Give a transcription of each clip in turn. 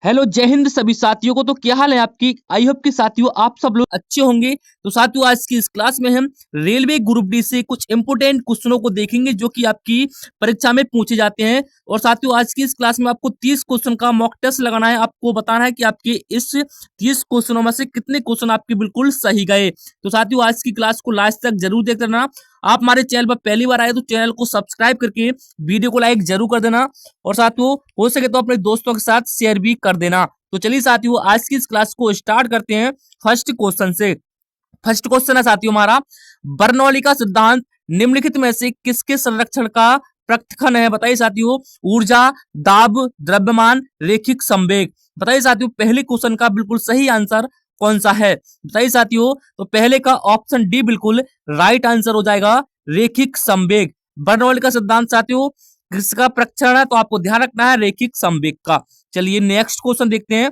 Hello जय हिंद सभी साथियों को। तो क्या हाल है आपकी। आई होप कि साथियों आप सब लोग अच्छे होंगे। तो साथियों आज की इस क्लास में हम रेलवे ग्रुप डी से कुछ इंपोर्टेंट क्वेश्चनों को देखेंगे जो कि आपकी परीक्षा में पूछे जाते हैं। और साथियों आज की इस क्लास में आपको 30 क्वेश्चन का मॉक टेस्ट लगाना है। आपको बताना है कि आपके इस 30 क्वेश्चनों में से कितने क्वेश्चन आपके बिल्कुल सही गए। तो साथियों आज की क्लास को लास्ट तक जरूर देखते रहना। आप हमारे चैनल पर पहली बार आए तो चैनल को सब्सक्राइब करके वीडियो को लाइक जरूर कर देना और साथियों हो सके तो अपने दोस्तों के साथ शेयर भी कर देना। तो चलिए साथियों आज की इस क्लास को स्टार्ट करते हैं फर्स्ट क्वेश्चन से। फर्स्ट क्वेश्चन है साथियों हमारा, बर्नौली का सिद्धांत निम्नलिखित में से किसके संरक्षण का प्रकथन है। बताइए साथियों, ऊर्जा, दाब, द्रव्यमान, रैखिक संवेग। बताइए साथियों पहले क्वेश्चन का बिल्कुल सही आंसर कौन सा है। बताइए साथियों, तो पहले का ऑप्शन डी बिल्कुल राइट आंसर हो जाएगा, रैखिक संवेग। बर्नौली का सिद्धांत साथियों किसका प्रक्षण है, तो आपको ध्यान रखना है रैखिक संवेग का। चलिए नेक्स्ट क्वेश्चन देखते हैं।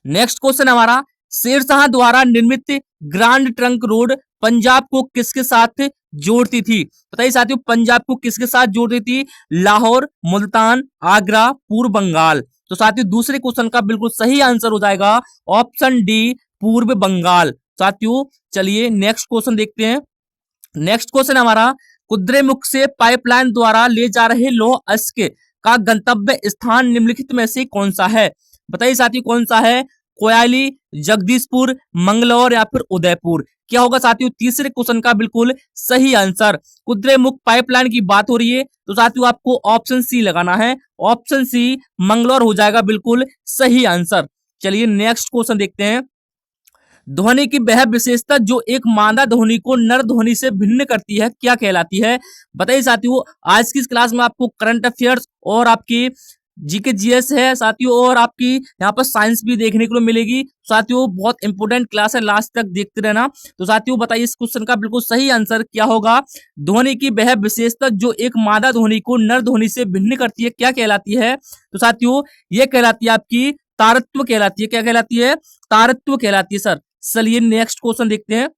नेक्स्ट क्वेश्चन हमारा, शेरशाह द्वारा निर्मित ग्रांड ट्रंक रोड पंजाब को किसके साथ जोड़ती थी। बताइए साथियों पंजाब को किसके साथ जोड़ती थी। लाहौर, मुल्तान, आगरा, पूर्व बंगाल। तो साथियों दूसरे क्वेश्चन का बिल्कुल सही आंसर हो जाएगा ऑप्शन डी, पूर्व बंगाल। साथियों चलिए नेक्स्ट क्वेश्चन देखते हैं। नेक्स्ट क्वेश्चन हमारा, कुद्रेमुख से पाइपलाइन द्वारा ले जा रहे लौह अयस्क का गंतव्य स्थान निम्नलिखित में से कौन सा है। बताइए साथियों कौन सा है। कोयली, जगदीशपुर, मंगलौर या फिर उदयपुर। क्या होगा साथियों तीसरे क्वेश्चन का बिल्कुल सही आंसर। कुद्रेमुख पाइपलाइन की बात हो रही है तो साथियों आपको ऑप्शन सी लगाना है। ऑप्शन सी मंगलौर हो जाएगा बिल्कुल सही आंसर। चलिए नेक्स्ट क्वेश्चन देखते हैं। ध्वनि की वह विशेषता जो एक मादा ध्वनि को नर ध्वनि से भिन्न करती है क्या कहलाती है। बताइए साथियों आज की इस क्लास में आपको करंट अफेयर्स और आपकी जीके जीएस है साथियों और आपकी यहाँ पर साइंस भी देखने को मिलेगी। साथियों बहुत इंपोर्टेंट क्लास है, लास्ट तक देखते रहना। तो साथियों बताइए इस क्वेश्चन का बिल्कुल सही आंसर क्या होगा। ध्वनि की वह विशेषता जो एक मादा ध्वनि को नर ध्वनि से भिन्न करती है क्या कहलाती है। तो साथियों ये कहलाती है आपकी तारत्व कहलाती है। क्या कहलाती है, तारत्व कहलाती है सर। चलिए नेक्स्ट क्वेश्चन देखते हैं।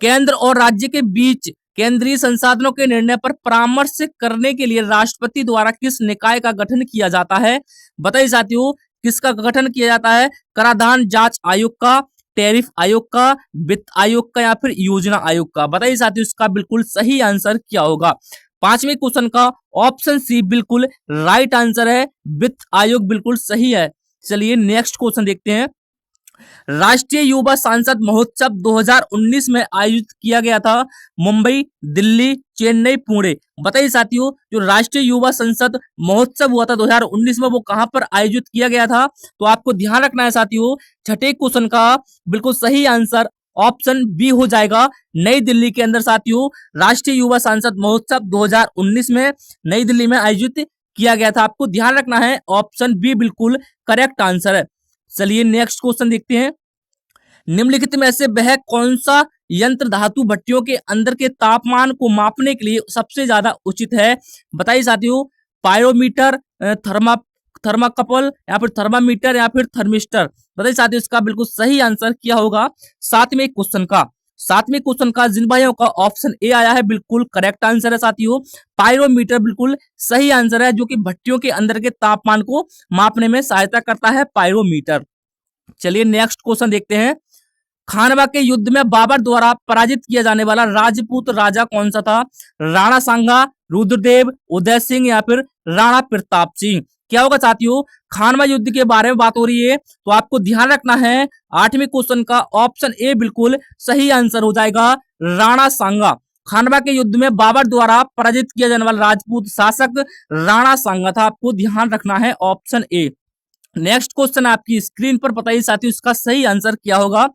केंद्र और राज्य के बीच केंद्रीय संसाधनों के निर्णय पर परामर्श करने के लिए राष्ट्रपति द्वारा किस निकाय का गठन किया जाता है। बताइए साथियों किसका गठन किया जाता है। कराधान जांच आयोग का, टैरिफ आयोग का, वित्त आयोग का या फिर योजना आयोग का। बताइए साथियों इसका बिल्कुल सही आंसर क्या होगा। पांचवें क्वेश्चन का ऑप्शन सी बिल्कुल राइट आंसर है, वित्त आयोग बिल्कुल सही है। चलिए नेक्स्ट क्वेश्चन देखते हैं। राष्ट्रीय युवा सांसद महोत्सव 2019 में आयोजित किया गया था मुंबई, दिल्ली, चेन्नई, पुणे। बताइए साथियों जो राष्ट्रीय युवा संसद महोत्सव हुआ था 2019 में वो कहां पर आयोजित किया गया था। तो आपको ध्यान रखना है साथियों छठे क्वेश्चन का बिल्कुल सही आंसर ऑप्शन बी हो जाएगा, नई दिल्ली के अंदर। साथियों राष्ट्रीय युवा सांसद महोत्सव 2019 में नई दिल्ली में आयोजित किया गया था। आपको ध्यान रखना है ऑप्शन बी बिल्कुल करेक्ट आंसर है। चलिए नेक्स्ट क्वेश्चन देखते हैं। निम्नलिखित में से वह कौन सा यंत्र धातु भट्टियों के अंदर के तापमान को मापने के लिए सबसे ज्यादा उचित है। बताइए साथियों पायरोमीटर, थर्माकपल या फिर थर्मामीटर या फिर थर्मिस्टर। बताइए साथियों इसका बिल्कुल सही आंसर क्या होगा। सातवें क्वेश्चन का जिन भाइयों का ऑप्शन ए आया है बिल्कुल करेक्ट आंसर है साथियों। पायरोमीटर बिल्कुल सही आंसर है जो कि भट्टियों के अंदर के तापमान को मापने में सहायता करता है पायरोमीटर। चलिए नेक्स्ट क्वेश्चन देखते हैं। खानवा के युद्ध में बाबर द्वारा पराजित किया जाने वाला राजपूत राजा कौन सा था। राणा सांगा, रुद्रदेव, उदय सिंह या फिर राणा प्रताप सिंह। क्या होगा साथियों खानवा युद्ध के बारे में बात हो रही है तो आपको ध्यान रखना है आठवें क्वेश्चन का ऑप्शन ए बिल्कुल सही आंसर हो जाएगा, राणा सांगा। खानवा के युद्ध में बाबर द्वारा पराजित किया जाने वाला राजपूत शासक राणा सांगा था। आपको ध्यान रखना है ऑप्शन ए। नेक्स्ट क्वेश्चन आपकी स्क्रीन पर बताइए साथियों इसका सही आंसर क्या होगा।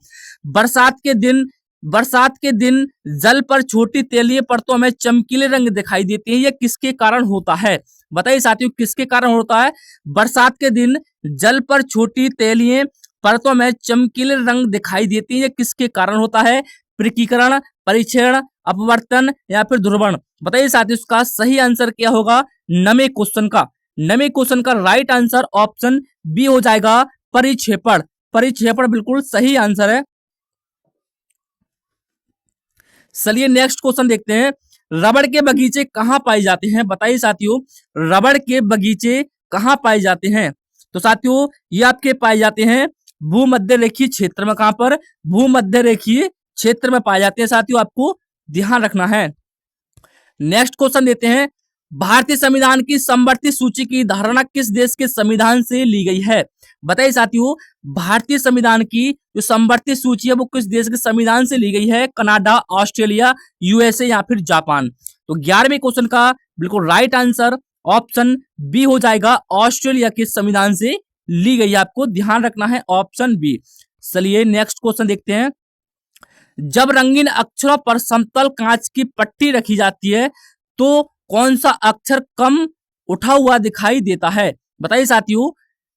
बरसात के दिन जल पर छोटी तेलीय परतों में चमकीले रंग दिखाई देते हैं, यह किसके कारण होता है। बताइए साथियों किसके कारण होता है। बरसात के दिन जल पर छोटी तेलीय परतों में चमकीले रंग दिखाई देते हैं, यह किसके कारण होता है। पृथक्करण, परिक्षेण, अपवर्तन या फिर ध्रुवण। बताइए साथियों इसका सही आंसर क्या होगा। नवे क्वेश्चन का राइट आंसर ऑप्शन बी हो जाएगा, परिक्षेपण। परिक्षेपण बिल्कुल सही आंसर है। चलिए नेक्स्ट क्वेश्चन देखते हैं। रबड़ के बगीचे कहाँ पाए जाते हैं। बताइए साथियों रबड़ के बगीचे कहाँ पाए जाते हैं। तो साथियों ये आपके पाए जाते हैं भूमध्य रेखीय क्षेत्र में। कहां पर? भूमध्य रेखीय क्षेत्र में पाए जाते हैं साथियों, आपको ध्यान रखना है। नेक्स्ट क्वेश्चन देते हैं, भारतीय संविधान की समवर्ती सूची की धारणा किस देश के संविधान से ली गई है? बताइए साथियों, भारतीय संविधान की जो समवर्ती सूची है वो किस देश के संविधान से ली गई है? कनाडा, ऑस्ट्रेलिया, यूएसए या फिर जापान। तो 11वें क्वेश्चन का बिल्कुल राइट आंसर ऑप्शन बी हो जाएगा, ऑस्ट्रेलिया के संविधान से ली गई है, आपको ध्यान रखना है ऑप्शन बी। चलिए नेक्स्ट क्वेश्चन देखते हैं, जब रंगीन अक्षरों पर समतल कांच की पट्टी रखी जाती है तो कौन सा अक्षर कम उठा हुआ दिखाई देता है? बताइए साथियों,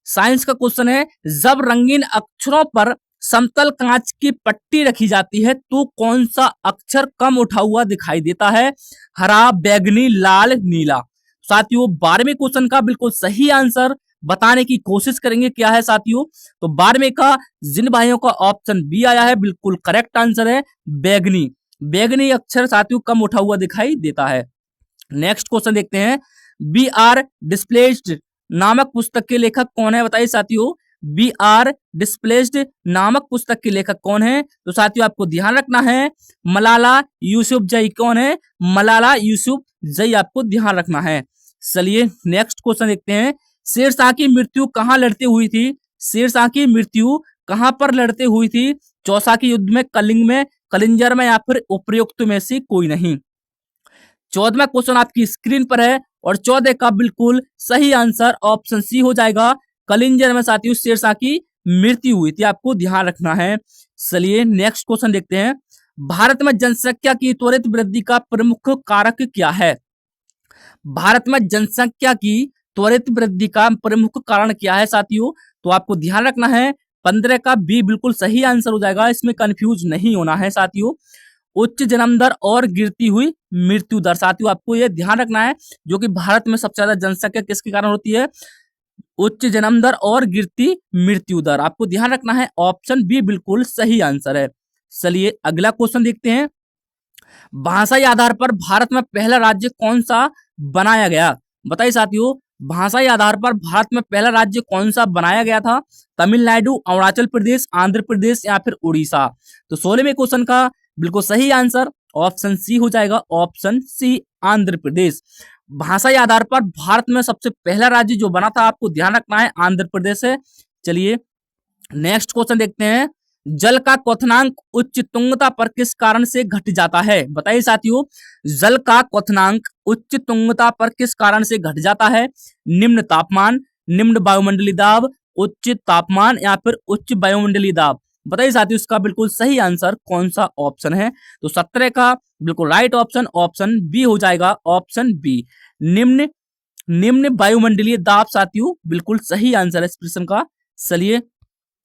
साइंस का क्वेश्चन है, जब रंगीन अक्षरों पर समतल कांच की पट्टी रखी जाती है तो कौन सा अक्षर कम उठा हुआ दिखाई देता है? हरा, बैगनी, लाल, नीला। साथियों 12वें क्वेश्चन का बिल्कुल सही आंसर बताने की कोशिश करेंगे, क्या है साथियों? तो 12वें का जिन भाइयों का ऑप्शन बी आया है बिल्कुल करेक्ट आंसर है बैगनी। बैगनी अक्षर साथियों कम उठा हुआ दिखाई देता है। नेक्स्ट क्वेश्चन देखते हैं, बी आर डिस्प्लेस्ड नामक पुस्तक के लेखक कौन है? बताइए साथियों, बी आर डिस्प्लेस्ड नामक पुस्तक के लेखक कौन है? तो साथियों आपको ध्यान रखना है मलाला यूसुफजई। कौन है? मलाला यूसुफजई, आपको ध्यान रखना है। चलिए नेक्स्ट क्वेश्चन देखते हैं, शेरशाह की मृत्यु कहां लड़ते हुई थी? शेरशाह की मृत्यु कहां पर लड़ते हुई थी? चौसा के युद्ध में, कलिंग में, कलिंजर में या फिर उपयुक्त में से कोई नहीं। 14वां क्वेश्चन आपकी स्क्रीन पर है और 14 का बिल्कुल सही आंसर ऑप्शन सी हो जाएगा, कलिंजर में साथियों शेरशाह की मृत्यु हुई थी, आपको ध्यान रखना है। चलिए नेक्स्ट क्वेश्चन देखते हैं, भारत में जनसंख्या की त्वरित वृद्धि का प्रमुख कारक क्या है? भारत में जनसंख्या की त्वरित वृद्धि का प्रमुख कारण क्या है साथियों? तो आपको ध्यान रखना है 15 का बी बिल्कुल सही आंसर हो जाएगा, इसमें कंफ्यूज नहीं होना है साथियों। उच्च जन्म दर और गिरती हुई मृत्यु दर। साथियों आपको यह ध्यान रखना है, जो कि भारत में सबसे ज्यादा जनसंख्या किसके कारण होती है? उच्च जन्म दर और गिरती मृत्यु दर, आपको ध्यान रखना है ऑप्शन बी बिल्कुल सही आंसर है। चलिए अगला क्वेश्चन देखते हैं, भाषाई आधार पर भारत में पहला राज्य कौन सा बनाया गया? बताइए साथियों, भाषाई आधार पर भारत में पहला राज्य कौन सा बनाया गया था? तमिलनाडु, अरुणाचल प्रदेश, आंध्र प्रदेश या फिर उड़ीसा। तो 16वें क्वेश्चन का बिल्कुल सही आंसर ऑप्शन सी हो जाएगा, ऑप्शन सी आंध्र प्रदेश। भाषाई आधार पर भारत में सबसे पहला राज्य जो बना था, आपको ध्यान रखना है आंध्र प्रदेश है। चलिए नेक्स्ट क्वेश्चन देखते हैं, जल का क्वथनांक उच्च तुंगता पर किस कारण से घट जाता है? बताइए साथियों, जल का क्वथनांक उच्च तुंगता पर किस कारण से घट जाता है? निम्न तापमान, निम्न वायुमंडलीय दाब, उच्च तापमान या फिर उच्च वायुमंडलीय दाब। बताइए साथियों इसका बिल्कुल सही आंसर कौन सा ऑप्शन है? तो 17 का बिल्कुल राइट ऑप्शन ऑप्शन बी हो जाएगा, ऑप्शन बी निम्न निम्न वायुमंडलीय दाब साथियों बिल्कुल सही आंसर है इस प्रश्न का। चलिए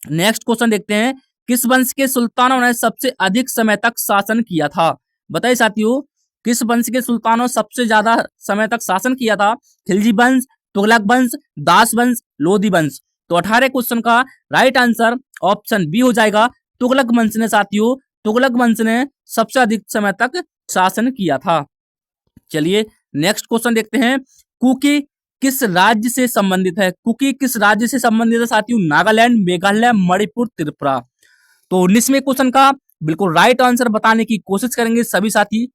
नेक्स्ट क्वेश्चन देखते हैं, किस वंश के सुल्तानों ने सबसे अधिक समय तक शासन किया था? बताइए साथियों, किस वंश के सुल्तानों सबसे ज्यादा समय तक शासन किया था? खिलजी वंश, तुगलक वंश, दास वंश, लोधी वंश। तो 18 क्वेश्चन का राइट आंसर ऑप्शन बी हो जाएगा, तुगलक वंश ने साथियों, तुगलक वंश ने सबसे अधिक समय तक शासन किया था। चलिए नेक्स्ट क्वेश्चन देखते हैं, कुकी किस राज्य से संबंधित है? कुकी किस राज्य से संबंधित है साथियों? नागालैंड, मेघालय, मणिपुर, त्रिपुरा। तो 19वें क्वेश्चन का बिल्कुल राइट आंसर बताने की कोशिश करेंगे सभी साथी।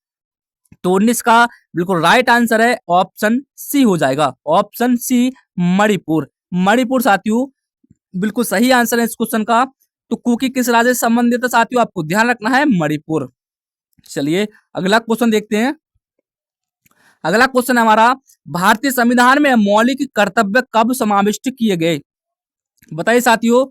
तो 19 का बिल्कुल राइट आंसर है ऑप्शन सी हो जाएगा, ऑप्शन सी मणिपुर। मणिपुर साथियों बिल्कुल सही आंसर है इस क्वेश्चन का। तो कुकी किस राज्य से संबंधित है साथियों? आपको ध्यान रखना है मणिपुर। चलिए अगला क्वेश्चन देखते हैं, अगला क्वेश्चन हमारा, भारतीय संविधान में मौलिक कर्तव्य कब समाविष्ट किए गए? बताइए साथियों,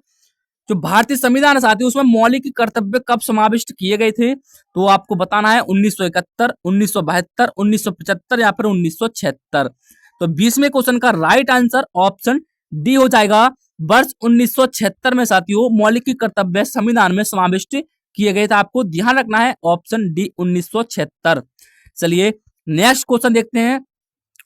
जो भारतीय संविधान है साथियों उसमें मौलिक कर्तव्य कब समाविष्ट किए गए थे? तो आपको बताना है 1971, 1972, 1975 या फिर 1976। तो 20वें क्वेश्चन का राइट आंसर ऑप्शन डी हो जाएगा, वर्ष 1976 में साथियों मौलिक कर्तव्य संविधान में समाविष्ट किए गए थे, आपको ध्यान रखना है ऑप्शन डी 1976। चलिए नेक्स्ट क्वेश्चन देखते हैं,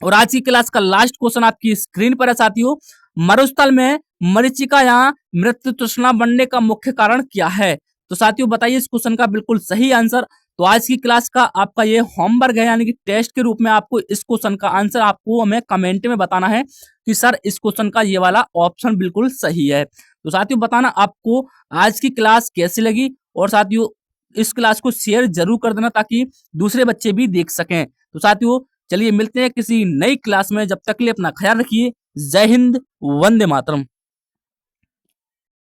और आज की क्लास का लास्ट क्वेश्चन आपकी स्क्रीन पर है साथियों, मरुस्थल में मरीचिका या मृत्यु तृष्णा बनने का मुख्य कारण क्या है? तो साथियों बताइए इस क्वेश्चन का बिल्कुल सही आंसर। तो आज की क्लास का आपका ये होमवर्क है, यानी कि टेस्ट के रूप में आपको इस क्वेश्चन का आंसर आपको हमें कमेंट में बताना है कि सर इस क्वेश्चन का ये वाला ऑप्शन बिल्कुल सही है। तो साथियों बताना आपको आज की क्लास कैसी लगी, और साथियों इस क्लास को शेयर जरूर कर देना ताकि दूसरे बच्चे भी देख सकें। तो साथियों चलिए मिलते हैं किसी नई क्लास में, जब तक के लिए अपना ख्याल रखिए। जय हिंद, वंदे मातरम।